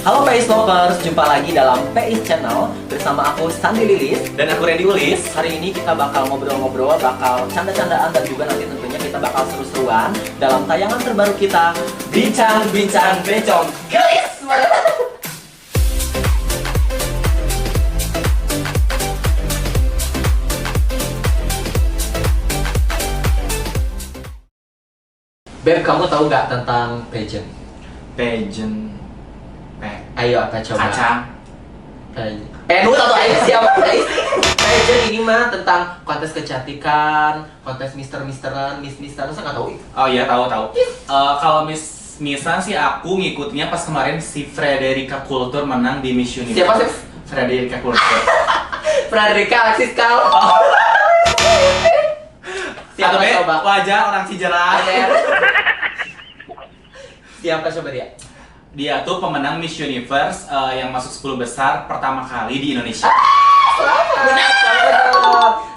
Halo PIS Lovers, jumpa lagi dalam PIS Channel bersama aku Sandi Lilis Dan aku Randy Ulis. Hari ini kita bakal ngobrol-ngobrol, bakal canda-candaan dan juga nanti tentunya kita bakal seru-seruan dalam tayangan terbaru kita, Bincang-Bincang Bencong. Guys, Beb, kamu tahu nggak tentang pageant? Pageant. Ayo, apa coba? Kacang. Lu atau Ais siapa? Ais? Pageant ini mah tentang kontes kecantikan, kontes mister-misteran, miss-misteran, saya nggak tahu. Oh iya, tahu. Kalau Misan sih aku ngikutnya pas kemarin si Frederica Kultur menang di Miss Universe. Siapa sih? Frederica Kultur. Frederica Alexis Kal. Siapa Atau coba? wajah orang Cijerah. Siapa coba dia? Dia tuh pemenang Miss Universe yang masuk 10 besar pertama kali di Indonesia.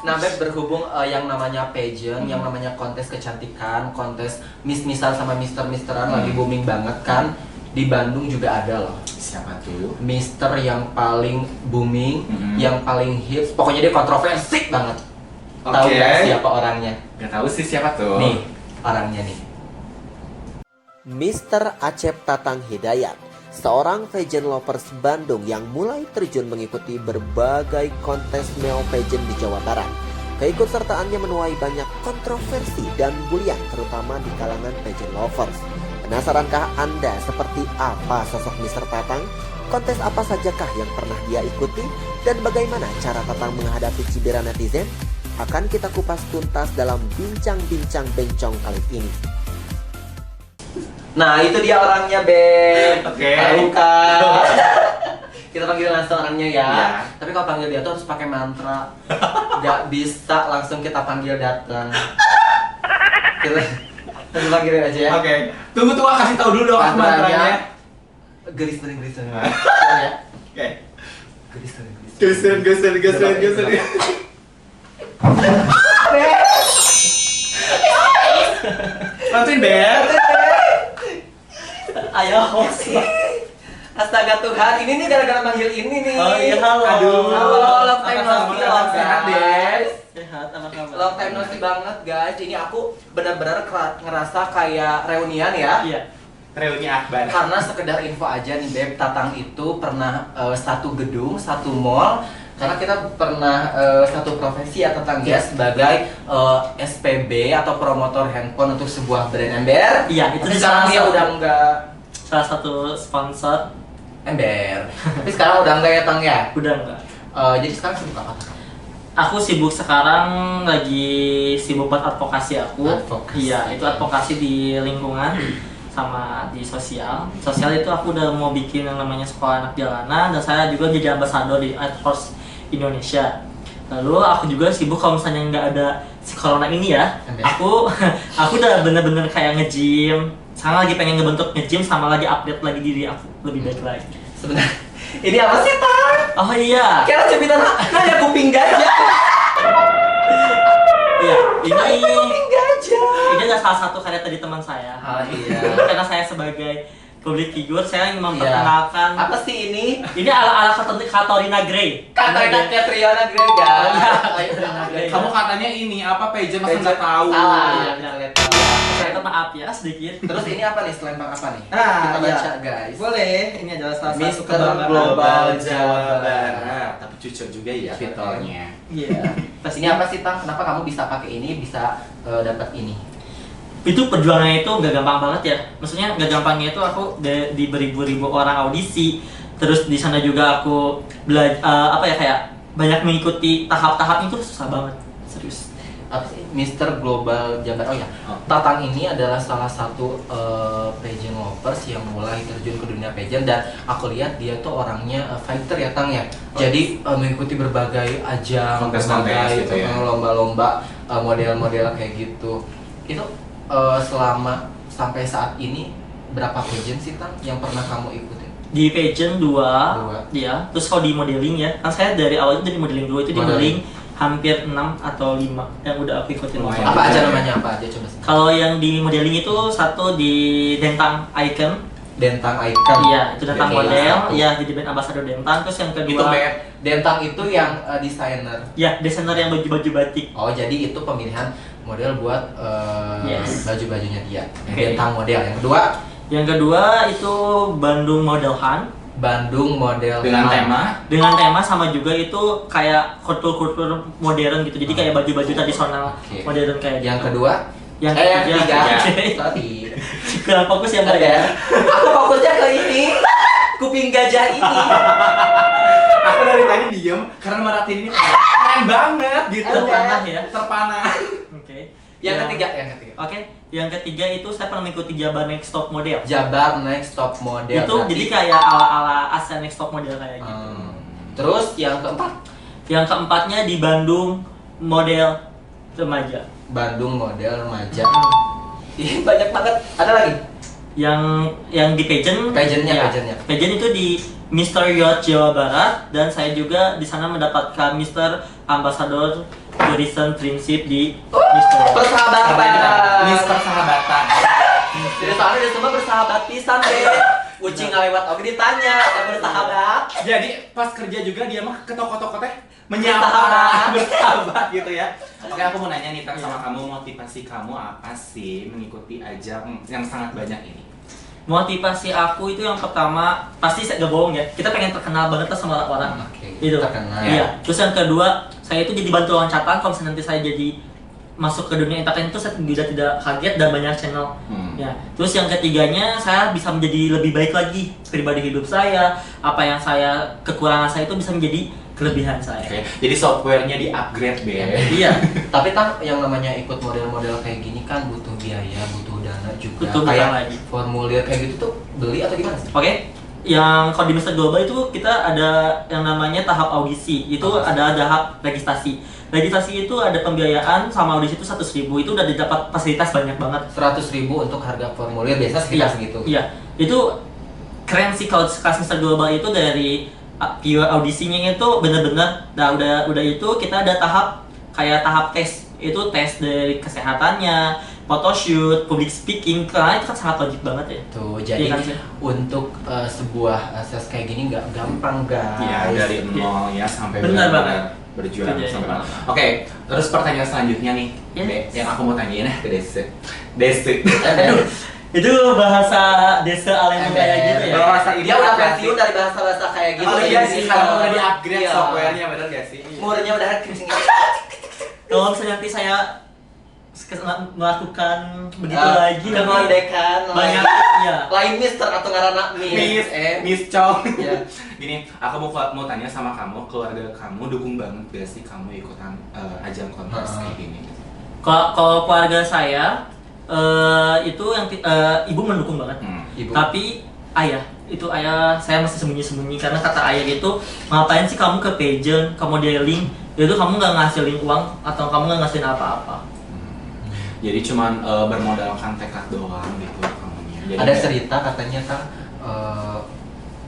Nah, Beb, berhubung yang namanya pageant, yang namanya kontes kecantikan, kontes miss-missan sama mister-misteran lagi booming banget kan. Di Bandung juga ada loh. Siapa tuh? Mister yang paling booming, yang paling hits, pokoknya dia kontroversi banget. Tahu Oke. nggak siapa orangnya? Gak tahu sih siapa tuh. Nih, orangnya nih. Mr. Acep Tatang Hidayat, seorang pageant lovers Bandung yang mulai terjun mengikuti berbagai kontes neo pageant di Jawa Barat. Keikutsertaannya menuai banyak kontroversi dan bulian terutama di kalangan pageant lovers. Penasarankah Anda seperti apa sosok Mr. Tatang? Kontes apa sajakah yang pernah dia ikuti? Dan bagaimana cara Tatang menghadapi cibiran netizen? Akan kita kupas tuntas dalam Bincang-Bincang Bencong kali ini. Nah, itu dia orangnya, Beb. Oke. Tahu kan? Kita panggil langsung orangnya ya. Iya. Tapi kalau panggil dia tuh harus pakai mantra. Gak bisa langsung kita panggil datang. Kita panggilin aja ya. Oke. Tunggu kasih tahu dulu dong mantranya. Geris. Ya. Oke. Geris. Geser. Bantuin Ber. Ayo, host. Astaga Tuhan, ini nih gara-gara manggil ini nih. Oh iya, halo. Aduh, halo, long time no Apa see, kabar? long sehat deh. Sehat, apa kabar? Long time no see banget guys. Ini aku benar-benar ngerasa kayak reunian ya. Iya. Reuni Akbar. Karena sekedar info aja nih Beb, Tatang itu pernah satu gedung, satu mall. Karena kita pernah satu profesi ya Tatang ya, sebagai SPB atau promotor handphone untuk sebuah brand ember. Iya, itu Tapi sekarang dia udah enggak salah satu sponsor. ember. Tapi sekarang udah enggak ya Tang ya? Udah enggak. Jadi sekarang sibuk apa Tang? Aku sibuk sekarang lagi sibuk buat advokasi aku. Advokasi. Iya, itu advokasi di lingkungan sama di sosial. Sosial itu aku udah mau bikin yang namanya sekolah anak jalanan dan saya juga jadi ambasador di Art Force Indonesia. Lalu aku juga sibuk kalau misalnya nggak ada si corona ini ya, aku udah bener-bener kayak nge-gym. Sekarang lagi pengen ngebentuk nge-gym sama lagi update lagi diri aku lebih baik lagi. Sebenarnya ini apa sih Tang? Oh iya. Kira cepitan kayak kuping gajah. Iya, ini Kuping gajah. ini adalah salah satu karya tadi teman saya. Oh iya. Karena saya sebagai public figure, saya ingin memperkenalkan. Apa sih ini? Ini ala Katarina Grey. Katrina Catriona Grega. Kamu katanya ini apa pageant masa nggak tahu? Salah. Iya, Kita iya. lihat. Saya minta maaf ya sedikit. Terus ini apa nih? Selempang apa nih? Ah, Kita baca iya. guys. Boleh, ini adalah salah satu Mister kebanggaan. Global Jawa Barat. Tapi jujur juga ya Jujur. fiturnya. Iya. Terus ini apa sih Tang? Kenapa kamu bisa pakai ini, bisa dapat ini? Itu perjuangannya itu gak gampang banget ya. Maksudnya gak gampangnya itu aku di beribu-ribu orang audisi. Terus di sana juga aku kayak banyak mengikuti tahap-tahap itu susah banget. Serius. Apa sih? Mister Global Jabar. Oh ya, Oh. Tatang ini adalah salah satu pageant lovers yang mulai terjun ke dunia pageant dan aku lihat dia tuh orangnya fighter ya Tang ya. Jadi mengikuti berbagai ajang, Kontes-kontes berbagai gitu ya. lomba-lomba, model-model kayak gitu. Itu selama sampai saat ini berapa pageant sih Tang yang pernah kamu ikutin? Di pageant 2, Dua. ya. Terus kalau di modeling ya, kan saya dari awal itu dari modeling 2 itu di Modeling. modeling hampir 6 atau 5 yang udah aku ikutin. Lumayan. Apa aja namanya, apa aja coba sih? Kalau yang di modeling itu satu di Dentang Icon, Dentang Icon. Iya, itu Dentang Oke. model, ya jadi brand ambassador Dentang. Terus yang Itu kedua, Dentang itu yang desainer. ya desainer yang baju-baju batik. Oh, jadi itu pemilihan model buat Yes. baju-bajunya dia. Oke. Dentang model. Yang kedua Itu Bandung Model Hunt Bandung model Dengan tema sama juga itu kayak kultur modern gitu. Jadi kayak baju-baju tradisional Oke. modern kayak Yang gitu. kedua Yang yang ketiga. ketiga. Oke. Sorry. Kurang fokus ya Mbak Ada. ya. Aku fokusnya ke ini. Kuping gajah ini. Aku dari tadi diem karena Maratin ini keren banget gitu. Terpanah ya. Terpanah. Oke. Yang Ya. ketiga. Oke, yang ketiga itu saya pernah mengikuti Jabar Next Top Model. Jabar Next Top Model. Itu berarti. jadi kayak ala-ala Asia Next Top Model kayak gitu. Terus yang keempat, Yang keempatnya di Bandung Model Remaja. Bandung model remaja. Ih, banyak banget. Ada lagi? Yang di pageant, Pageantnya. pageant itu di Mr. Yacht Jawa Barat, dan saya juga di sana mendapatkan Mr. Ambassador Tourism Friendship di Mr. Yacht. Persahabatan. Mister Sahabatan. Jadi soalnya dia semua bersahabat pisan deh. Ucing ngalewat oke ditanya, ada bersahabat. Jadi pas kerja juga dia mah ke toko-toko teh Bersahabat. bersahabat gitu ya. Oke, aku mau nanya nih Tan, sama kamu, motivasi kamu apa sih mengikuti ajang yang sangat banyak ini? Motivasi aku itu yang pertama, pasti saya gak bohong ya, kita pengen terkenal banget lah sama orang-orang. Oke, Itu. terkenal. Iya. Terus yang kedua, saya itu jadi bantu loncatan kalau misalnya nanti saya jadi masuk ke dunia entertainment itu saya juga tidak kaget dan banyak channel. Ya. Terus yang ketiganya, saya bisa menjadi lebih baik lagi pribadi hidup saya, apa yang saya kekurangan saya itu bisa menjadi kelebihan saya. Oke, jadi softwarenya di-upgrade, Be. Iya. Tapi kan yang namanya ikut model-model kayak gini kan butuh biaya, butuh dana juga. Butuh kayak utang lagi. formulir kayak gitu tuh beli atau gimana sih? Oke, yang kalau di Mr. Global itu kita ada yang namanya tahap audisi, itu ada tahap registrasi. Registrasi itu ada pembiayaan sama audisi itu 100.000, itu udah didapat fasilitas banyak banget. 100.000 untuk harga formulir biasa sekitar segitu. Iya, itu keren sih kalau kelas Mr. Global itu dari pure audisinya itu bener-bener. Nah udah itu kita ada tahap tes, itu tes dari kesehatannya, photoshoot, public speaking, karena itu kan sangat wajib banget ya. Tuh, jadi Iya kan, sih? untuk sebuah akses kayak gini nggak gampang guys. Iya, dari nol ya sampai Benar benar-benar berjuang Iya, sampai iya. mana. Oke, terus pertanyaan selanjutnya nih, Yes. Be, yang aku mau tanyain ke Desi. Desi. Itu bahasa desa Alem kayak gitu ya. Bahasa ini Dia udah apa pensiun sih? dari bahasa-bahasa kayak gitu. Oh iya sih, Jadi, kalau udah di-upgrade iya. softwarenya, bener gak sih? Umurnya udah kencing. Kalau misalnya nanti saya melakukan begitu Ah, lagi, kemerdekaan banyak ya. lain mister atau ngarana Miss, Miss Chong. Iya. Gini, aku mau tanya sama kamu, keluarga kamu dukung banget gak sih kamu ikutan ajang kontes kayak gini? Kalau keluarga saya itu yang ibu mendukung banget. Ibu. Tapi ayah saya masih sembunyi-sembunyi karena kata ayah itu, ngapain sih kamu ke pageant, ke modeling, itu kamu nggak ngasilin uang atau kamu nggak ngasilin apa-apa. Jadi cuman bermodalkan tekad doang gitu kamunya. Jadi Ada kayak- cerita katanya kan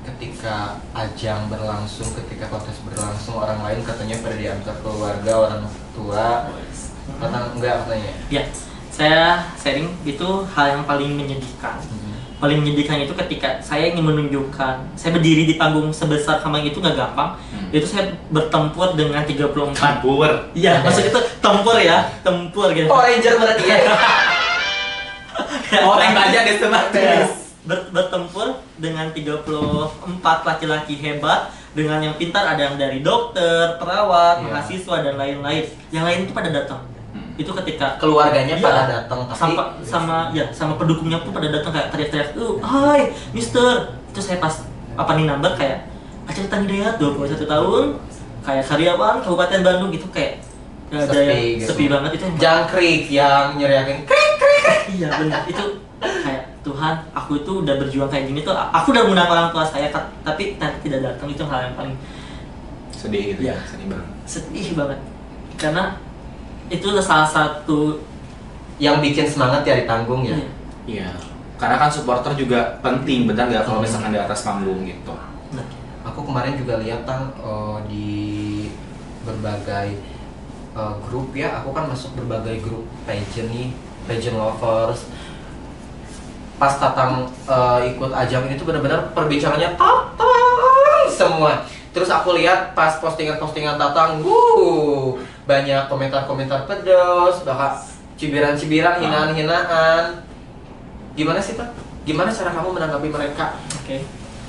ketika ajang berlangsung, ketika kontes berlangsung, orang lain katanya pada diantar keluarga, orang tua, kata enggak katanya. Ya, saya sharing itu hal yang paling menyedihkan. Paling menyedihkan itu ketika saya ingin menunjukkan, saya berdiri di panggung sebesar Kamang itu nggak gampang. Itu saya bertempur dengan 34. Campur. Iya, maksud itu tempur ya, tempur gitu. Oh, Ranger berarti ya. Oh, tank baja deh teman. Bertempur dengan 34 laki-laki hebat, dengan yang pintar, ada yang dari dokter, perawat, Iya. mahasiswa dan lain-lain. Yang lain itu pada datang. Itu ketika Keluarganya Iya. pada datang tapi sama pendukungnya pun pada datang kayak teriak-teriak, "Hai, Mister." Itu saya pas number kayak Acara Tan Hidayat 21 tahun, kayak karyawan Kabupaten Bandung gitu, kayak gak ada Sepi yang gitu. sepi banget itu. jangkrik yang nyeriakin krik krik. Iya benar, itu kayak Tuhan, aku itu udah berjuang kayak gini tuh, aku udah mengundang orang tua saya, tapi nanti tidak datang, itu hal yang paling Sedih gitu Iya. ya, sedih banget. sedih banget. Karena itu salah satu Yang bikin semangat ya ditanggung ya. Iya. Iya. Karena kan supporter juga penting, benar nggak kalau misalkan di atas panggung gitu. Nah, Aku kemarin juga lihat kan di berbagai grup ya. Aku kan masuk berbagai grup pageant nih, pageant lovers. pas Tatang ikut ajang ini tuh benar-benar perbincangannya Tatang semua. Terus aku lihat pas postingan-postingan Tatang, banyak komentar-komentar pedas, bahkan cibiran-cibiran, hinaan-hinaan. Gimana sih Pak? Gimana cara kamu menanggapi mereka? Oke.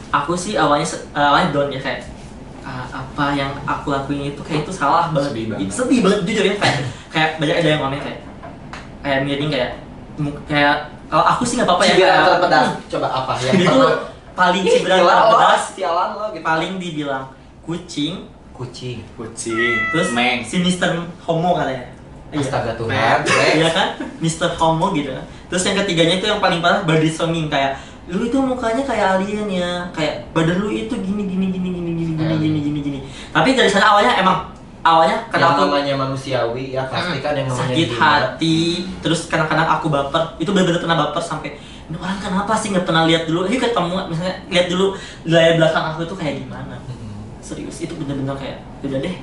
Aku sih awalnya down ya, kayak apa yang aku lakuin itu kayak itu salah banget. Sedih banget jujur ya, kayak banyak ada yang komen kayak miring kayak kalau aku sih nggak apa-apa ya. Cibiran terpedas. Coba apa yang itu paling cibiran terpedas, sialan lo gitu. paling dibilang kucing, Terus terus si Mister Homo katanya. Astaga Tuhan. Iya kan, Mister Homo gitu. Terus yang ketiganya itu yang paling parah body shaming, kayak lu itu mukanya kayak alien ya, kayak badan lu itu gini. Tapi dari sana awalnya Yang kenapa namanya manusiawi ya pasti kan yang namanya sakit gila. hati, terus kadang-kadang aku baper, itu benar-benar pernah baper sampai ini orang kenapa sih nggak pernah lihat dulu, ketemu misalnya lihat dulu layar belakang aku itu kayak gimana. Serius itu benar-benar kayak udah deh.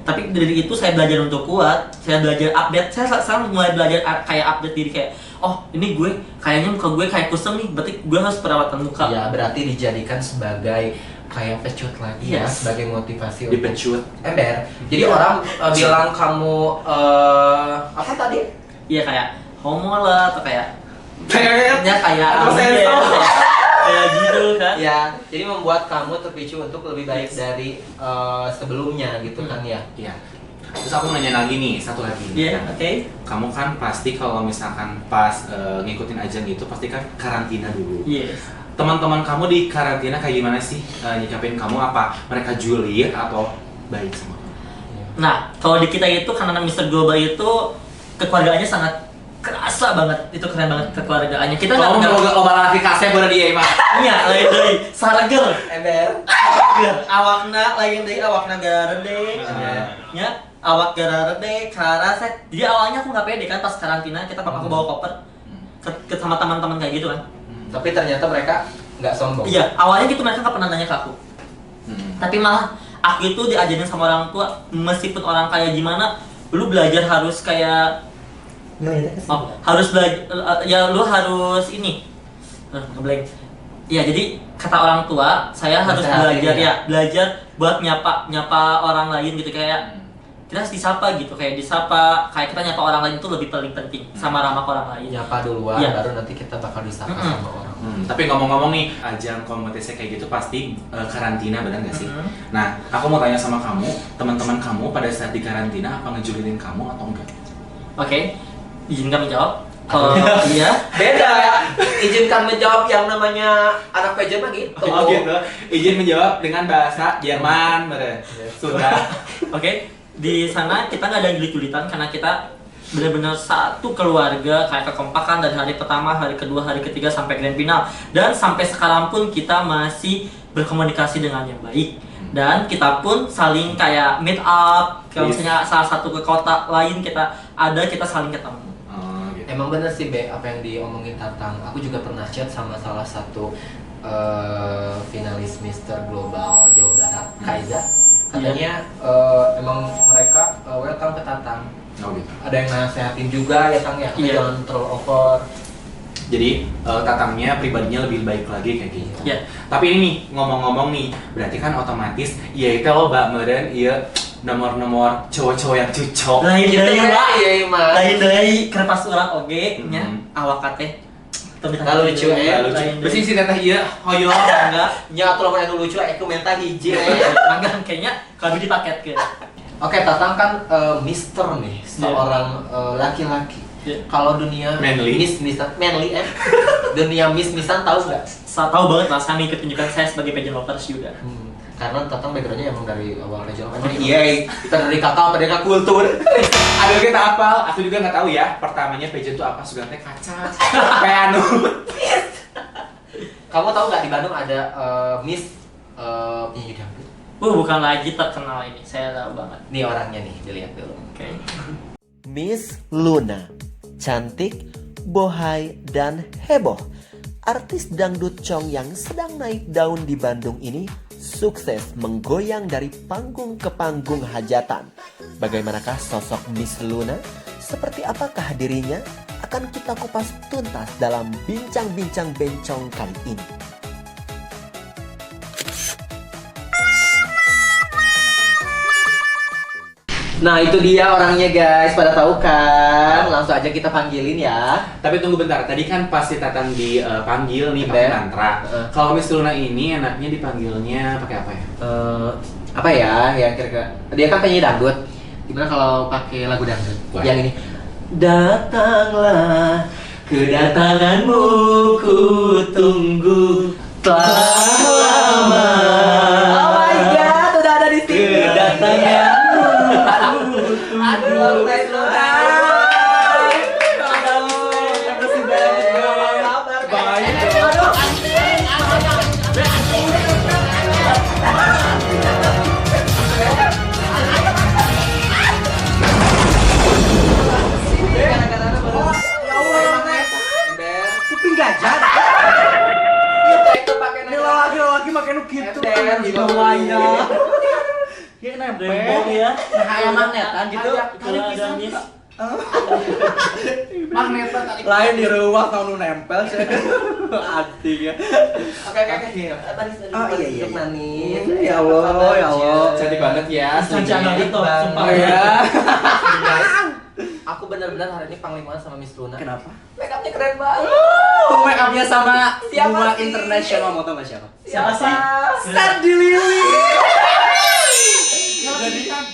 Tapi dari itu saya belajar untuk kuat, saya belajar update, saya sekarang mulai belajar kayak update diri kayak, oh ini gue kayaknya muka gue kayak kusam nih, berarti gue harus perawatan muka. Ya berarti dijadikan sebagai kayak pecut lagi ya, sebagai motivasi untuk dipecut. ember. Jadi orang bilang kamu apa tadi? Iya kayak homo lah atau kayak Atau alien, sensor. kayak gitu kan. Ya, jadi membuat kamu terpicu untuk lebih baik dari sebelumnya gitu kan ya. Iya. Terus aku nanya lagi nih, satu lagi. Iya, oke. Kamu kan pasti kalau misalkan pas ngikutin ajang itu pasti kan karantina dulu. Yes. Teman-teman kamu di karantina kayak gimana sih nyikapin kamu? Apa mereka julid atau baik sama kamu? Nah, kalau di kita itu karena Mr. Global itu kekeluargaannya sangat kerasa banget, itu keren banget kekeluargaannya. Kita Kamu nggak mau olahraga kasih pada dia mah. iya, lain dari sarager, Ember. awakna lain dari awakna garede, ya awak garede, karasa. Jadi awalnya aku nggak pede kan pas karantina, aku bawa koper ke sama teman-teman kayak gitu kan. Tapi ternyata mereka nggak sombong. Iya, awalnya gitu mereka nggak pernah nanya ke aku. Tapi malah aku itu diajarin sama orang tua, meskipun orang kayak gimana, lu belajar harus kayak harus belajar ya lu harus ini ngeblank. Ya jadi kata orang tua, saya harus belajar buat nyapa orang lain gitu, kayak kita harus disapa gitu, kayak kita nyapa orang lain itu lebih paling penting sama ramah ke orang lain. Nyapa duluan, baru nanti kita bakal disapa sama orang. Tapi ngomong-ngomong nih, ajang kompetisi kayak gitu pasti karantina, benar nggak sih? Nah, aku mau tanya sama kamu, teman-teman kamu pada saat di karantina apa ngejulidin kamu atau enggak? Oke, izinkan menjawab. Kalau iya, Beda ya. Izinkan menjawab yang namanya anak pager mah gitu. Oh gitu. Izin menjawab dengan bahasa Jerman, bener. Sudah. Oke, di sana kita nggak ada julit-julitan karena kita benar-benar satu keluarga, kayak kekompakan dari hari pertama, hari kedua, hari ketiga sampai grand final. Dan sampai sekarang pun kita masih berkomunikasi dengan yang baik. Dan kita pun saling kayak meet up, kalau misalnya salah satu ke kota lain kita saling ketemu. Gitu. Emang bener sih Be, apa yang diomongin Tatang. Aku juga pernah chat sama salah satu finalis Mr. Global Jawa Barat, Kaiza. Katanya emang mereka welcome ke Tatang. Oh gitu. Ada yang nasehatin juga ya Tang ya, jangan terlalu over. Jadi Tatangnya pribadinya lebih baik lagi kayak gitu. Iya. Tapi ini nih, ngomong-ngomong nih, berarti kan otomatis ya itu lo Mbak meren iya nomor-nomor cowok-cowok yang cucok. Lain dari Mbak, lain Iya, dari kertas urang oge nya awak teh. Nggak lucu lucu. Bersih sih teteh iya hoyo enggak. nya atuh lamun anu lucu aku minta hiji. Mangga kayaknya kalau dipaketkeun. Oke, Tatang kan Mister nih, seorang laki-laki. Kalau dunia Manly. manly dunia Miss-missan tahu nggak? Saya tahu banget lah, saya ikut tunjukkan saya sebagai pageant lovers juga. Karena Tatang backgroundnya emang dari awal regional. Emang iya, kita dari kakak pada kultur. Aduh kita apa? Aku juga nggak tahu ya. Pertamanya pageant itu apa? Sudah teh kaca. Kayak anu. Kamu tahu nggak di Bandung ada Miss penyanyi dangdut? Bukan lagi terkenal ini, saya tahu banget. Nih orangnya nih, dilihat dulu. Oke. Miss Luna, cantik, bohai, dan heboh. Artis dangdut Cong yang sedang naik daun di Bandung ini sukses menggoyang dari panggung ke panggung hajatan. Bagaimanakah sosok Miss Luna? Seperti apakah dirinya? akan kita kupas tuntas dalam bincang-bincang bencong kali ini. Nah itu dia orangnya guys, pada tahu kan? Langsung aja kita panggilin ya. Tapi tunggu bentar, tadi kan pas si Tatang dipanggil nih pakai mantra. Kalau Miss Luna ini enaknya dipanggilnya pakai apa ya? Apa ya? Ya kira-kira. Dia kan penyanyi dangdut. Gimana kalau pakai lagu dangdut? Wah. Yang ini. Datanglah, kedatanganmu ku tunggu telah lama. Oh my god, udah ada di sini. Kedatanganmu. Aduh, Miss Luna. lagi makin gitu. Bawahnya. Kayak nempel. Rembong ya. Kayak magnetan gitu. Kalau ada miss. Magnetan lain di ruang kalau nempel sih. Artinya. Oke. Oh iya. Manis. Ya Allah, ya Allah. Cantik banget ya. Cantik banget tuh, sumpah ya. Aku benar-benar hari ini panglimaan sama Miss Luna. Kenapa? Make upnya keren banget. Make upnya sama Siapa Bunga sih? International, mau tau gak siapa? Siapa sih? Star di Lili. Jadi kan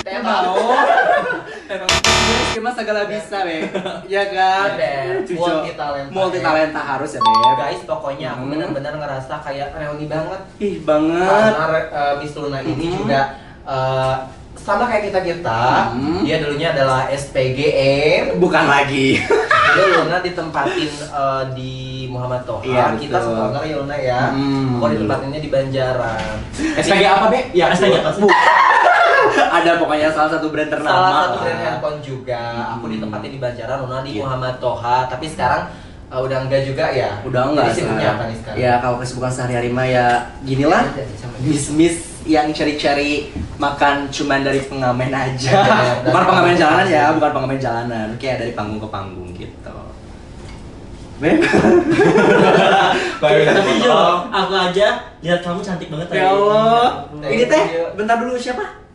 Tahu. Cuma segala bisa, Beb. Ya kan? Multi talenta harus ya, Beb. Guys, pokoknya aku benar-benar ngerasa kayak reuni banget. Ih, banget. Karena Miss Luna ini juga sama kayak kita. Dia dulunya adalah SPGM. Bukan lagi. Dulu Luna ditempatin di Muhammad Toha. Iya, Kita betul. sekolah ya Luna ya. Aku ditempatinnya di Banjaran. SPG apa, Be? Ya, SPG apa sih? Ada pokoknya salah satu brand ternama. Salah satu lah. brand handphone juga. Aku ditempatin di Banjaran, Luna di Muhammad Toha. Tapi sekarang udah enggak juga ya. Udah enggak. Jadi sibuknya apa nih sekarang? Ya kalau kesibukan sehari-hari mah ya ginilah. Miss yang cari-cari makan cuman dari pengamen aja. Bukan pengamen jalanan ya, bukan pengamen jalanan. Kayak dari panggung ke panggung gitu. Beb. Tapi Jo, aku aja lihat kamu cantik banget tadi. Ya Allah. Thank Ini teh, you. bentar dulu siapa?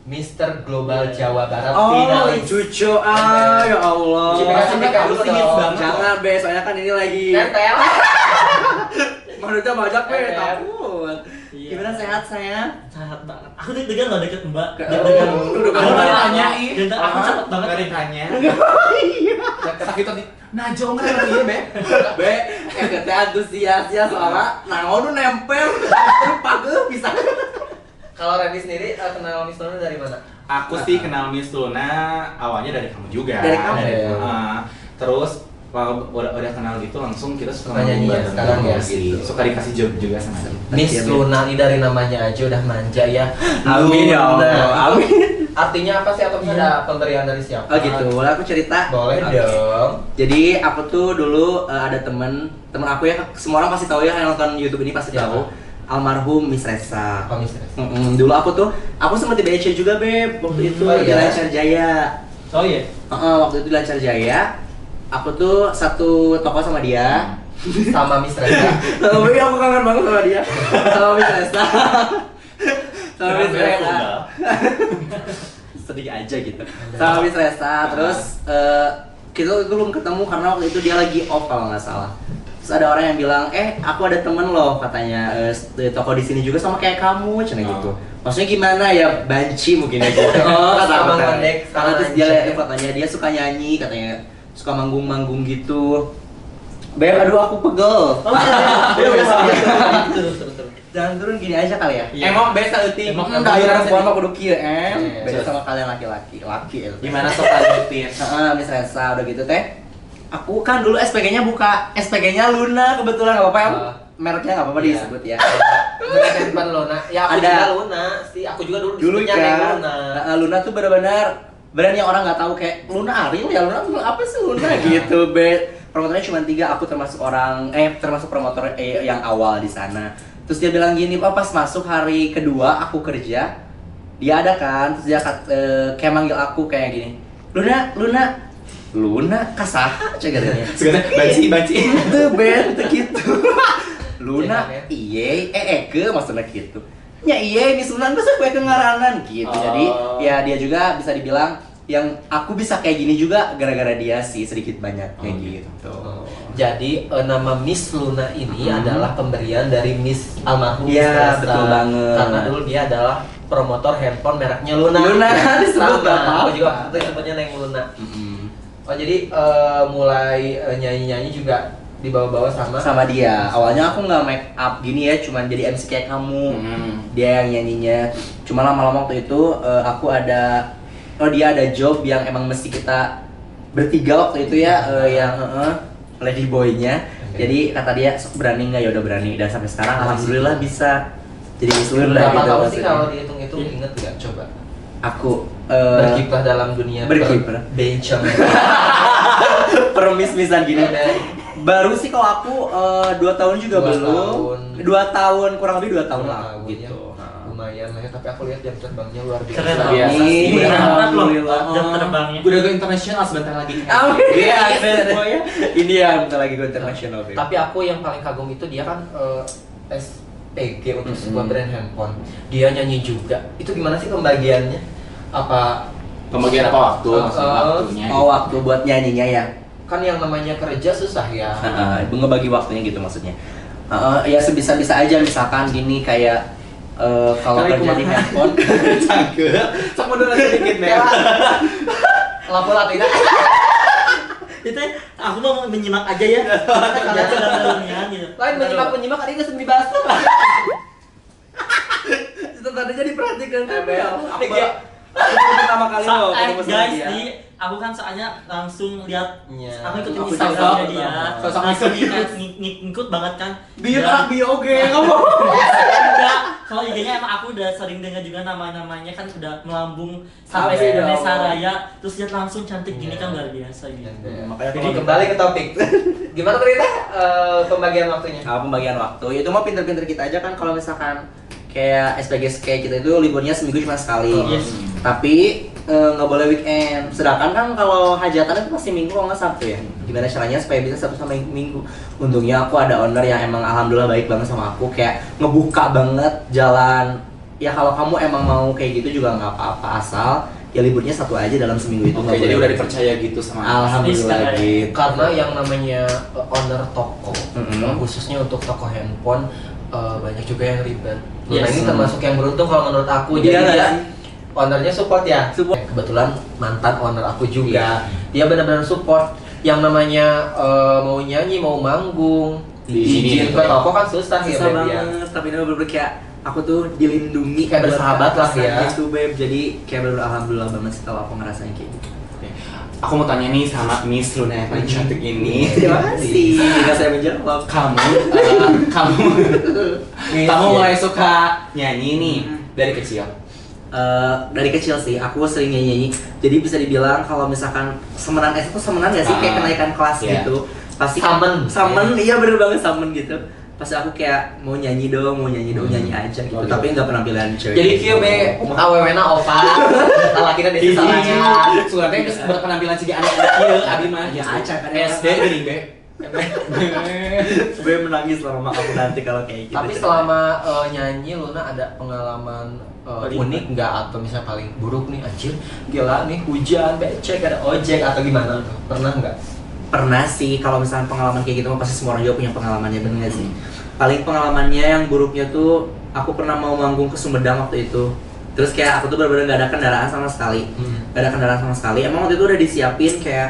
Mr. Global Jawa Barat Oh, finalis. cucu ya Allah. Cipika dulu singit dong. banget. Jangan, Be, soalnya kan ini lagi Nempel. manusia banyak, Be, Nempel. takut. Iya. Gimana sehat sayang? Sehat banget. Aku deg-degan loh deket Mbak. Oh, Deg-degan. deg-degan. Aku Nggak ditanyain. Dan aku cepet banget. Gak ditanya. Sakit tadi. Nah, jauh nggak lagi ya, Be? Be, kita antusias ya soalnya naon nu nempel terus pageuh bisa. Kalau Randy sendiri kenal Miss Luna dari mana? Aku sih kenal Miss Luna awalnya dari kamu juga. Dari kamu? Terus kalau udah kenal gitu langsung kita suka Suka nyanyi ya, bareng sekarang ya? gitu. Suka dikasih job juga sama dia. Miss Luna ini dari namanya aja udah manja ya. Amin ya Allah. Amin. Artinya apa sih atau ada pemberian dari siapa? Oh gitu, boleh aku cerita? Boleh Oke. dong. Jadi aku tuh dulu ada temen aku ya, semua orang pasti tahu ya yang nonton YouTube ini pasti Siapa? tahu. Almarhum Miss Resa. Oh, Miss Resa. Dulu aku sempat di BC juga, Beb, waktu itu Oh, di iya? Lancar Jaya. Oh iya. Waktu itu di Lancar Jaya. Aku tuh satu toko sama dia. Sama Miss Resa. Oh iya, aku kangen banget sama dia. Sama Miss Resa. Sama Miss Resa. Sedih aja gitu. Sama Miss Resa, terus kita itu belum ketemu karena waktu itu dia lagi off kalau nggak salah. Terus ada orang yang bilang, aku ada temen loh katanya di toko di sini juga sama kayak kamu, cina gitu. Maksudnya gimana ya, banci mungkin ya gitu. Oh, kata aku Sama tadi. ngondek, Karena sama terus dia anjay. lihat fotonya, dia suka nyanyi katanya, suka manggung-manggung gitu. Beb, aduh aku pegel. Oh iya. Jangan turun gini aja kali ya. Iya. Emang biasa euting. Emang Enggak ada biasa perempuan di- mah kudu kieu Iya. Beda sama kalian laki-laki. Laki ya. Gimana sok lanjutin? Heeh, Miss Resa udah gitu teh. Aku kan dulu SPG-nya buka. SPG-nya Luna kebetulan enggak apa-apa ya. Mereknya enggak apa-apa Iya. disebut ya. Bukan dari depan Luna. Ya aku Ada. juga Luna sih. Aku juga dulu Dulu disebutnya kayak kan Luna. Luna tuh benar-benar brand yang orang nggak tahu kayak Luna Ariel ya, Luna apa sih Luna gitu, bet. Promotornya cuma 3, aku termasuk promotor yang awal di sana. Terus dia bilang gini, pas masuk hari kedua aku kerja, dia ada kan, terus dia kayak manggil aku kayak gini, Luna, Luna kasaha cegatnya. Sebenarnya banci. Itu Ben teu kitu. Luna iye Eke maksudnya gitu. Nya iye Miss Luna geus poe ngaranan gitu. Jadi ya dia juga bisa dibilang yang aku bisa kayak gini juga gara-gara dia sih sedikit banyak kayak gitu. Jadi nama Miss Luna ini adalah pemberian dari Miss almarhum Miss Iya, Resta. betul banget. Karena dulu dia adalah promotor handphone mereknya Luna. Luna disebut Sama. gak apa-apa. Aku juga waktu itu sebutnya Neng Luna. Oh jadi mulai nyanyi-nyanyi juga dibawa-bawa sama dia. Awalnya aku nggak make up gini ya, cuman jadi MC kayak kamu. Dia yang nyanyinya. Cuma lama-lama waktu itu dia ada job yang emang mesti kita bertiga waktu itu ya, yang lady boy-nya. Jadi kata dia sok berani nggak, ya udah berani, dan sampai sekarang alhamdulillah bisa jadi Miss Luna berapa gitu. tahun sih maksudnya. kalau dihitung-hitung inget nggak coba? Aku Berkiprah dalam dunia berkiprah. bencong. permis-misan gini. Baru sih kalau aku 2 tahun juga 2 belum. tahun. 2 tahun, kurang lebih 2 tahun lah Tahun gitu. ya. Lumayan lah ya, tapi aku lihat jam terbangnya luar biasa. Keren Biasa banget. sih. Keren banget loh Alhamdulillah. jam terbangnya. Udah go internasional sebentar lagi. Amin. Iya, Semuanya. Ini ya bentar lagi go international. Babe. Tapi aku yang paling kagum itu dia kan SPG untuk sebuah brand handphone. Dia nyanyi juga. Itu gimana sih pembagiannya? Apa Pembagian apa waktu? Maksudnya waktunya. Oh, waktu buat nyanyinya ya. kan yang namanya kerja susah ya. Ngebagi waktunya gitu maksudnya. Ya sebisa-bisa aja, misalkan gini kayak kalau Kali kerja di kumaha? handphone Cangkep. Sok modal sedikit nih. Lapor tidak. Itu aku mau menyimak aja ya. Kalian sedang dalamnya gitu. Lain menyimak ada yang sendiri bahasa. itu tadinya diperhatikan Aku pertama kali loh ketemu sama Guys, dia. aku kan soalnya langsung lihat, Iya. aku ikutin Aku Instagramnya juga. dia, Sosok langsung ngikut. ngikut banget kan. Biar Dan- anak bioge kamu. Enggak, kalau IG-nya emang aku udah sering dengar juga nama-namanya kan udah melambung sampai Amin, se Indonesia ya Allah. Raya, terus lihat langsung cantik gini Iya. kan luar biasa gitu. Makanya Jadi kembali ke topik. Gimana cerita pembagian waktunya? pembagian waktu itu mah pinter-pinter kita aja kan. Kalau misalkan kayak SPG kayak kita itu liburnya seminggu cuma sekali. Yes. Tapi nggak boleh weekend. Sedangkan kan kalau hajatan itu pasti minggu kalau nggak Sabtu ya. Gimana caranya supaya bisa Sabtu sama minggu? Untungnya aku ada owner yang emang alhamdulillah baik banget sama aku, kayak ngebuka banget jalan. Ya kalau kamu emang mau kayak gitu juga nggak apa-apa, asal ya liburnya satu aja dalam seminggu itu. Oke, jadi udah dipercaya gitu sama Alhamdulillah gitu. Karena yang namanya owner toko, Mm-mm. khususnya untuk toko handphone, banyak juga yang ribet. Yes. Nah ini termasuk yang beruntung kalau menurut aku. Iya Jadi nggak dia sih? ownernya support ya. Support. Kebetulan mantan owner aku juga. Dia benar-benar support. Yang namanya mau nyanyi, mau manggung, Diizinin izin gitu ke ya. toko kan susah ya, Susah Beb, ya. banget, tapi ini bener-bener kayak aku tuh dilindungi Kayak buat bersahabat lah keatasan ya. Itu Beb, jadi kayak bener alhamdulillah banget sih kalau aku ngerasain kayak gitu. Oke. Aku mau tanya nih sama Miss Luna yang paling cantik ini. Terima kasih, jika saya menjawab. Kamu mulai suka nyanyi nih dari kecil. Dari kecil sih, aku sering nyanyi. Jadi bisa dibilang kalau misalkan semenan itu semenan gak sih, kayak kenaikan kelas Iya. gitu. Pasti Samen. iya bener banget samen gitu. Pasti aku kayak mau nyanyi dong, nyanyi aja gitu. Oh, gitu. Tapi nggak penampilan cewek. Jadi kieu be awewena opa. Lalakina di salahnya. Sugatnya geus berpenampilan si anak-anak kieu abi mah. Ya, aja kan. SD geuning be. Gue menangis selama aku nanti kalau kayak gitu. Tapi selama nyanyi Luna ada pengalaman unik nggak, atau misalnya paling buruk nih, anjir gila nih hujan becek ada ojek atau gimana, pernah nggak? Pernah sih, kalau misalnya pengalaman kayak gitu mah pasti semua orang juga punya pengalamannya, bener gak sih? Paling pengalamannya yang buruknya tuh aku pernah mau manggung ke Sumedang waktu itu. Terus kayak aku tuh bener-bener gak ada kendaraan sama sekali. Gak ada kendaraan sama sekali. Emang waktu itu udah disiapin kayak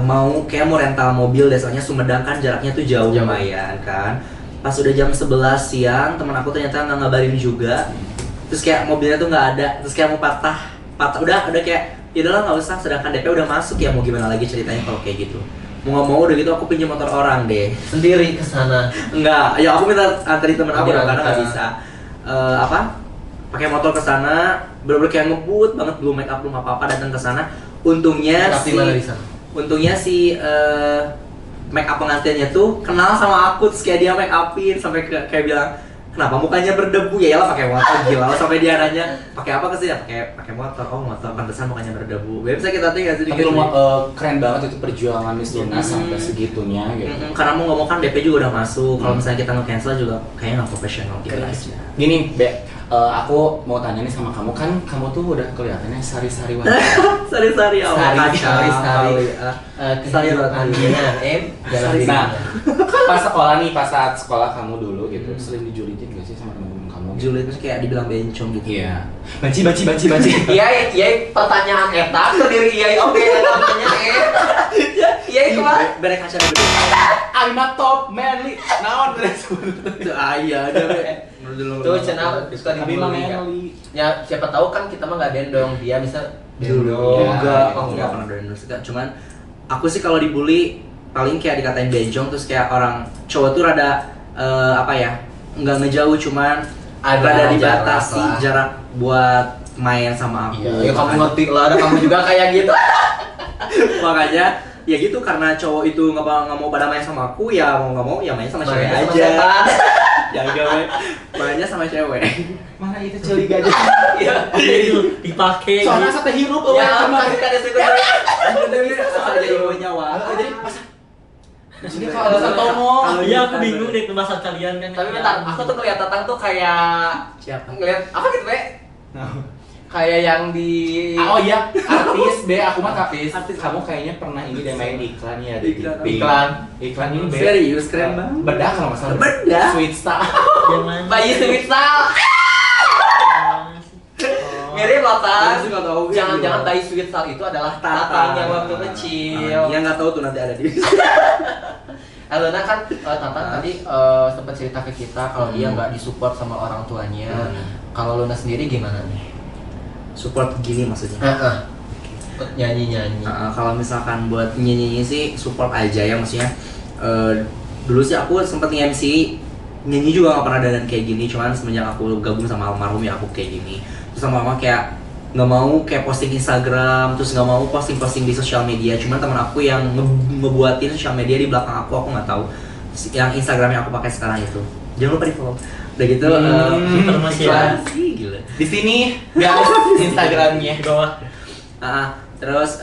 mau rental mobil deh, soalnya Sumedang kan jaraknya tuh jauh lumayan kan. Pas udah jam 11 siang, teman aku ternyata nggak ngabarin juga. Terus kayak mobilnya tuh nggak ada. Terus kayak mau patah. Udah kayak ya udahlah nggak usah, sedangkan DP udah masuk, ya mau gimana lagi ceritanya kalau kayak gitu. Mau nggak mau udah gitu aku pinjam motor orang deh. Sendiri kesana. Enggak, ya aku minta anterin temen aku dong, karena nggak Diantar. bisa. Pakai motor ke sana, bener-bener kayak ngebut banget, belum make up belum apa-apa, datang ke sana. Untungnya Tapi mana di sana? si make up pengantinnya tuh kenal sama aku, terus kayak dia make upin sampai kayak bilang, kenapa mukanya berdebu? Ya lah pakai motor gila lo, sampai dia nanya pakai apa ke sini? Pakai motor. Oh motor, pantesan mukanya berdebu. Bisa kita tinggal sih. Tapi lu keren banget itu perjuangan Miss Luna sampai segitunya gitu. Karena mau ngomong kan DP juga udah masuk. Kalau misalnya kita nge-cancel juga kayaknya nggak profesional gitu aja. Gini, Be, aku mau tanya nih sama kamu, kan kamu tuh udah kelihatannya sari-sari wanita. Sari-sari awal Sari-sari kehidupan. Nah, pas sekolah nih, pas saat sekolah kamu dulu gitu, sering dijulitin gak sih sama teman-teman kamu? Julid itu kayak dibilang bencong gitu. Iya. Banci. Iya, pertanyaan eta terdiri iya oke namanya iya kumaha? Berek kaca gede. I'm not top manly. Naon beres. Tuh aya aja be. Tuh channel suka Abi mah dibully kan. manly. Ya siapa tahu kan kita mah nggak dendong, dia bisa Dulu dendong. enggak, Oh, aku enggak pernah doain suka. Cuman aku sih kalau dibully paling kayak dikatain bencong, terus kayak orang cowok tuh rada apa ya? Enggak ngejauh, cuman rada dibatasi jarak buat main sama aku. Iya, kamu ngerti lah, ada kamu juga kayak gitu. Makanya ya gitu, karena cowok itu nggak mau pada main sama aku, ya mau nggak mau ya main sama cewek Mainnya sama aja. setan. Jaga we, mainnya sama cewek. Mana itu celi gajah? Iya. Itu dipakai. Soalnya sate hirup Ya, kemarin. kan ada sebenarnya. Asal jadi bawa nyawa. Jadi pas jadi kalau alasan ngomong. Iya, aku bingung deh pembahasan kalian kan. Tapi bentar, aku tuh ngeliat Tatang tuh kayak Siapa? ngeliat apa gitu, Be? Kayak yang di Oh iya, artis Be, aku mah Artis. artis. Kamu kayaknya pernah ini deh main iklan ya Iklan. Iklan ini Be. Serius keren banget. Bedah kalau nggak salah. Bedah? Sweet Star. Jangan. Bayi Switzal. Mirip lah, Tan. Aku sih nggak tahu. Jangan-jangan bayi Switzal itu adalah Tatang yang waktu kecil. Yang nggak tahu tuh nanti ada di. Elena kan Tatang tadi sempat cerita ke kita kalau dia nggak disupport sama orang tuanya. Kalau Luna sendiri gimana nih? Support gini maksudnya. Nyanyi-nyanyi. Kalau misalkan buat nyanyi sih support aja ya, maksudnya dulu sih aku sempet nge-MC nyanyi juga nggak pernah dandan kayak gini, cuman semenjak aku gabung sama almarhum ya aku kayak gini. Terus sama mama kayak nggak mau kayak posting Instagram, terus nggak mau posting di sosial media, cuman teman aku yang ngebuatin sosial media di belakang aku nggak tahu yang Instagramnya aku pakai sekarang itu. Jangan lupa di follow. Udah gitu Informasi ya. Gila. Di sini guys Instagramnya. Di bawah. Terus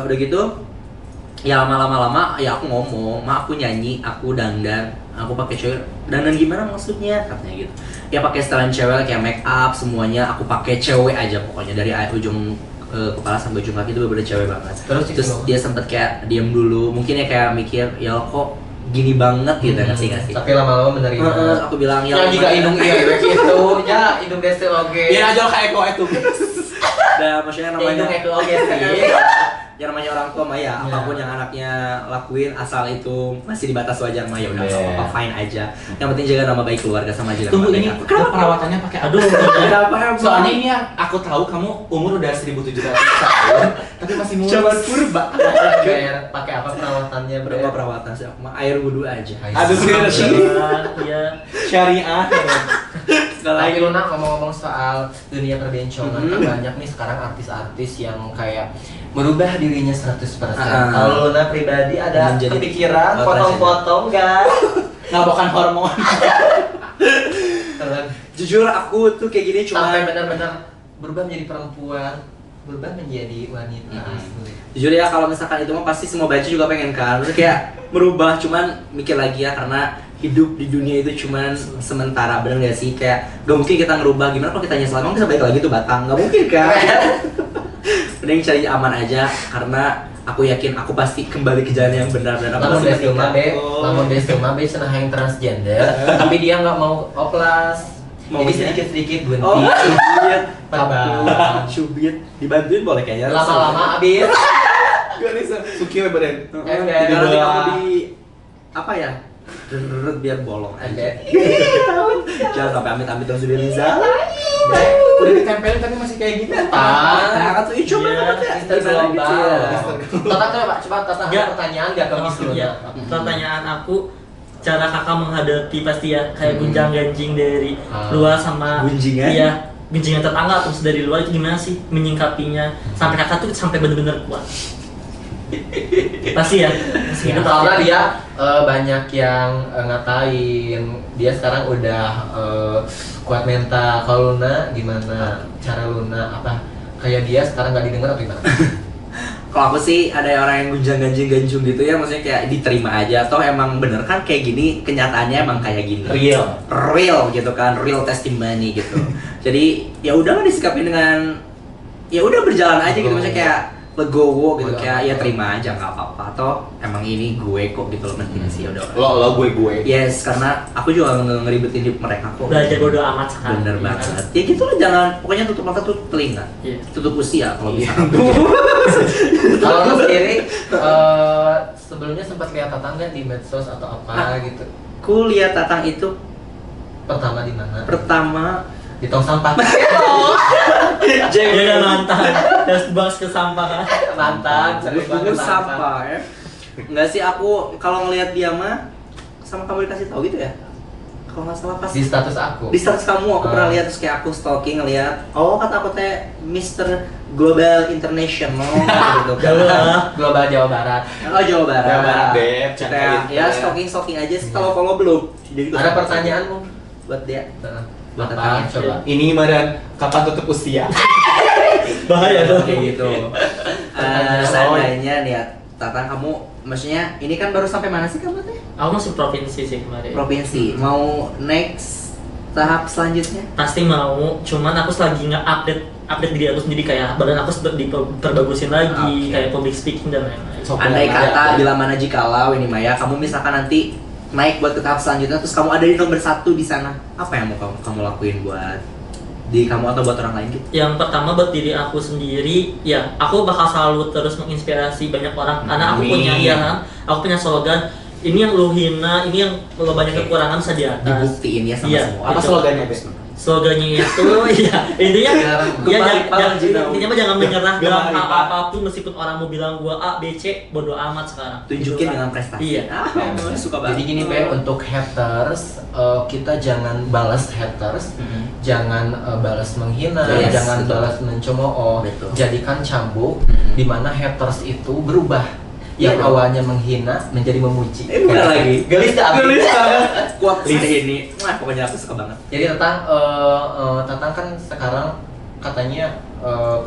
udah gitu ya lama-lama ya aku ngomong, "Ma, aku nyanyi, aku dandan, aku pakai cewek." "Dandan gimana maksudnya?" katanya gitu. Ya pakai setelan cewek kayak make up semuanya aku pakai cewek aja pokoknya dari ujung kepala sampai ujung kaki itu bener-bener cewek banget. Terus dia sempet kayak diam dulu, mungkin ya kayak mikir ya kok gini banget gitu nggak sih? Tapi lama-lama menerima. Aku bilang ya Yang juga hidung iya gitu. Ya hidung deste oke. Biar aja kayak Eko itu. udah maksudnya namanya Hidung eko oke sih. yang namanya orang tua mah ya apapun yang anaknya lakuin asal itu masih di batas wajar mah ya udah nggak apa-apa, fine aja. Yang penting jaga nama baik keluarga sama jaga Tunggu nama ini baik. perawatannya pakai Aduh, Kenapa emang? Soalnya ini ya aku tahu kamu umur udah 1700 tahun tapi masih mulus. Zaman purba. Pakai apa perawatannya, Bro? Berapa perawatan sih? Aku mah air wudhu aja. Aduh, Iya. syariah. Tapi Luna ngomong-ngomong soal dunia perbencongan, kan banyak nih sekarang artis-artis yang kayak merubah dirinya 100%. Kalau Luna pribadi ada Menjadi kepikiran potong-potong nggak? Ngabokan hormon. Jujur aku tuh kayak gini cuma Sampai benar-benar berubah menjadi perempuan, berubah menjadi wanita asli. jujur ya kalau misalkan itu mah pasti semua baju juga pengen kan. Terus kayak merubah cuman mikir lagi ya karena hidup di dunia itu cuman sementara, bener gak sih? Kayak gak mungkin kita ngerubah, gimana kalau kita nyesel emang bisa balik lagi tuh batang? Gak mungkin kan? Mending cari aman aja karena aku yakin aku pasti kembali ke jalan yang benar dan aku Namun pasti Destilma B, namun Destilma B senang yang transgender, tapi dia nggak mau oplas. Jadi Maunya? sedikit-sedikit berhenti. Oh, cubit, Sabar. cubit, dibantuin boleh kayaknya. Lama-lama abis. Gak bisa. Suki we beren. Karena nanti kamu di apa ya? Rrrr, biar bolong aja. Jangan sampai amit-amit terus di Rizal. Udah ditempelin tapi masih kayak gitu. Nah, tuh coba Iya, Mister Global. Tata coba Tata ada Ya. pertanyaan nggak ke Miss Luna? Ya, pertanyaan aku, cara kakak menghadapi pasti ya kayak gunjang ganjing dari luar sama Gunjingan? iya gunjingan tetangga terus dari luar itu gimana sih menyingkapinya sampai kakak tuh sampai bener-bener kuat. Pasti ya. Pasti Ya, gitu karena pasti. dia banyak yang ngatain dia sekarang udah kuat mental. Kalau Luna gimana? Cara Luna apa? Kayak dia sekarang nggak didengar atau gimana? Kalau aku sih ada orang yang gunjang-ganjing-ganjung gitu ya, maksudnya kayak diterima aja. Toh emang bener kan kayak gini, kenyataannya emang kayak gini. Real gitu kan, real testimony gitu. Jadi ya udahlah disikapin dengan ya udah berjalan aja gitu, maksudnya kayak legowo gitu, kayak ya terima aja nggak apa-apa. Toh emang ini gue kok gitu loh, nanti sih ya udah. Lo gue. Yes, karena aku juga ngeribetin hidup mereka kok. Belajar bodo amat sekarang. Bener Iya banget. kan? Ya gitu lah, jangan pokoknya tutup mata tutup telinga, Iya. tutup usia kalau bisa. Kalau lu sendiri sebelumnya sempat lihat Tatang nggak di medsos atau apa gitu? Aku lihat Tatang itu Pertama di mana? pertama Di tong sampah. Dia udah mantan, terus bang ke sampah kan. Mantan, sering banget bungus sampah ya. Enggak sih, aku kalau ngelihat dia mah sama kamu dikasih tahu gitu ya. Kalau nggak salah pas Di status aku. di status kamu aku pernah lihat, terus kayak aku stalking ngelihat, oh kata aku teh Mr. Global International gitu kan. Global Jawa Barat. Oh Jawa Barat. Jawa Barat, Beb. Kayak ya stalking aja sih, kalau follow belum. Jadi Ada pertanyaanmu? buat dia. Buat Apa? coba. Ini Madan, kapan tutup usia? Bahaya tuh. Kayak gitu. Seandainya nih ya, Tatang kamu, maksudnya ini kan baru sampai mana sih kamu teh? Aku masuk provinsi sih kemarin. Provinsi. Mau next tahap selanjutnya? Pasti mau, cuman aku lagi update diri aku sendiri, kayak badan aku sudah diperbagusin lagi, Oke. kayak public speaking dan lain-lain. Andai kata bila mana jikalau ini Maya, kamu misalkan nanti naik buat ke tahap selanjutnya, terus kamu ada di nomor 1 di sana, apa yang mau kamu lakuin buat diri kamu atau buat orang lain gitu? Yang pertama buat diri aku sendiri, ya aku bakal selalu terus menginspirasi banyak orang, karena aku punya aku punya slogan, ini yang lu hina, ini yang lu banyak kekurangan bisa di atas. Dibuktiin ya sama Iya. semua. Apa Itu. slogannya, Bes? Slogannya itu ya intinya intinya mah jangan menyerah dalam Gemar hal Ipa. apapun, meskipun orang mau bilang gua A B C, bodo amat sekarang. Tunjukin Gitu kan. dengan prestasi. Iya. Suka Jadi gini Pe, untuk haters kita jangan balas haters, jangan balas menghina, Yes, jangan betul. balas mencemooh. Betul. Jadikan cambuk Mhm. di mana haters itu berubah. Yang Iya dong. awalnya menghina menjadi memuji. Bukan lagi. Gelis tak? Gelis banget. Kuat hari ini. Wah, pokoknya aku suka banget. Jadi Tatang kan sekarang katanya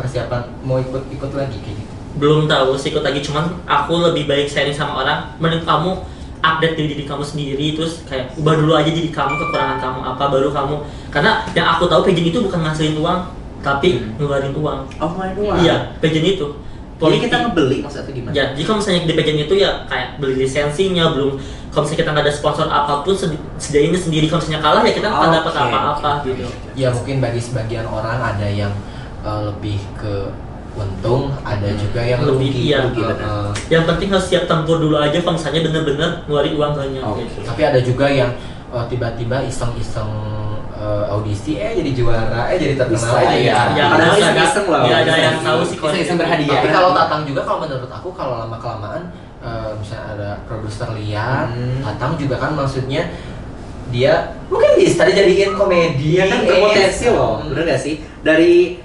persiapan mau ikut lagi kayak gitu. Belum tahu sih ikut lagi, cuman aku lebih baik sharing sama orang. Mending kamu update diri kamu sendiri, terus kayak ubah dulu aja diri kamu, kekurangan kamu apa, baru kamu, karena yang aku tahu pageant itu bukan ngasilin uang tapi ngeluarin uang. Oh my god. Iya, pageant itu Jadi kita ngebeli maksudnya gimana? Ya, jadi kalau misalnya di pageant itu ya kayak beli lisensinya, belum kalau misalnya kita nggak ada sponsor apapun, sediainnya sendiri. Kalau misalnya kalah ya kita nggak akan dapat Oke, apa-apa oke, gitu. oke. Ya mungkin bagi sebagian orang ada yang lebih ke untung, ada juga yang Lebih, rugi. iya. Rugi, benar. Yang penting harus siap tempur dulu aja kalau misalnya bener-bener ngeluarin uang banyak Oke. gitu. Tapi ada juga yang tiba-tiba iseng-iseng audisi jadi juara, jadi terkenal Bisa, aja iya. ya. Padahal ada- iseng-iseng loh. ya, ada yang Iseng-iseng. tahu sih kalau Iseng-iseng berhadiah. Tapi kalau Tatang juga, kalau menurut aku kalau lama kelamaan misalnya ada produser lihat, Tatang juga kan maksudnya dia mungkin bisa dijadiin komedi. Iya kan berpotensi loh, bener gak sih? Dari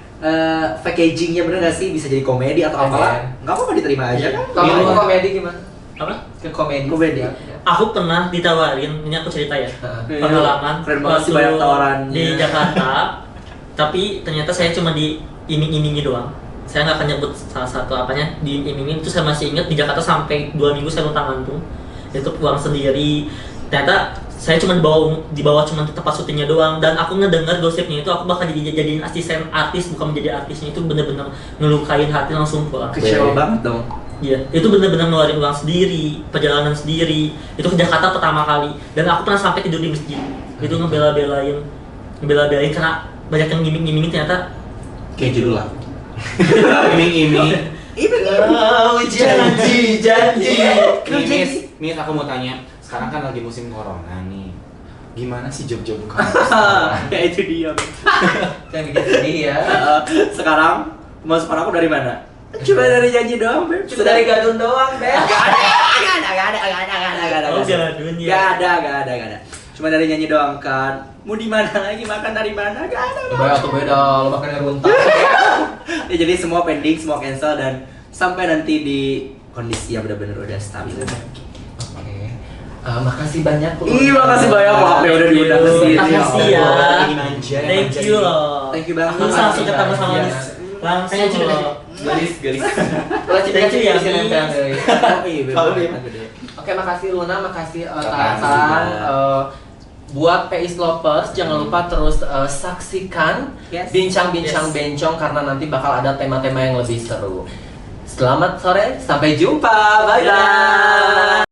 packagingnya bener gak sih, bisa jadi komedi atau apalah? Nggak apa-apa, diterima aja kan? Kalau Iya. mau komedi gimana? Apa? Ke komedi. Komedi. Ya. Aku pernah ditawarin, ini aku cerita ya, Iya. pengalaman Keren banget sih waktu banyak tawarannya. di Jakarta, tapi ternyata saya cuma diiming-imingi doang. Saya nggak akan nyebut salah satu apanya, diiming-iming. Itu saya masih ingat di Jakarta sampai 2 minggu saya utang gantung, itu uang sendiri. Ternyata saya cuma dibawa cuma ke tempat syutingnya doang, dan aku ngedengar gosipnya itu aku bakal jadiin asisten artis, bukan menjadi artisnya. Itu bener-bener ngelukain hati, langsung pulang. Kecewa banget dong. Iya, itu benar-benar ngeluarin uang sendiri, perjalanan sendiri. Itu ke Jakarta pertama kali, dan aku pernah sampai tidur di masjid. Itu ngebela-belain karena banyak yang ngiming-ngimingin, ternyata Kayak judul lah. Iming-iming. Oh, janji. Mis, aku mau tanya. Sekarang kan lagi musim corona nih. Gimana sih job-job kamu? Ya itu dia. Yang bikin sedih ya. Sekarang masuk aku dari mana? Cuma dari janji doang, Beb. Cuma dari gadun doang, Beb. Gak ada. oh gadun ya. Gak ada. Cuma dari nyanyi doang kan. Mau di mana lagi, makan dari mana? Gak ada. Beda, lo makan ngeruntah. Ya, jadi semua pending, semua cancel, dan sampai nanti di kondisi yang benar-benar udah stabil. Oke. Makasih banyak loh. Iya, makasih banyak maaf ya udah diundang ke sini. Makasih ya. Thank Thank you loh. Thank you banget. Aku langsung ketemu sama Iya. langsung loh. Garis. Thank you ya, Mi. Oke, makasih Luna, makasih Makasih Tatang. juga. Buat PIS Lovers, jangan lupa terus saksikan Yes. bincang-bincang bencong karena nanti bakal ada tema-tema yang lebih seru. Selamat sore, sampai jumpa, bye bye.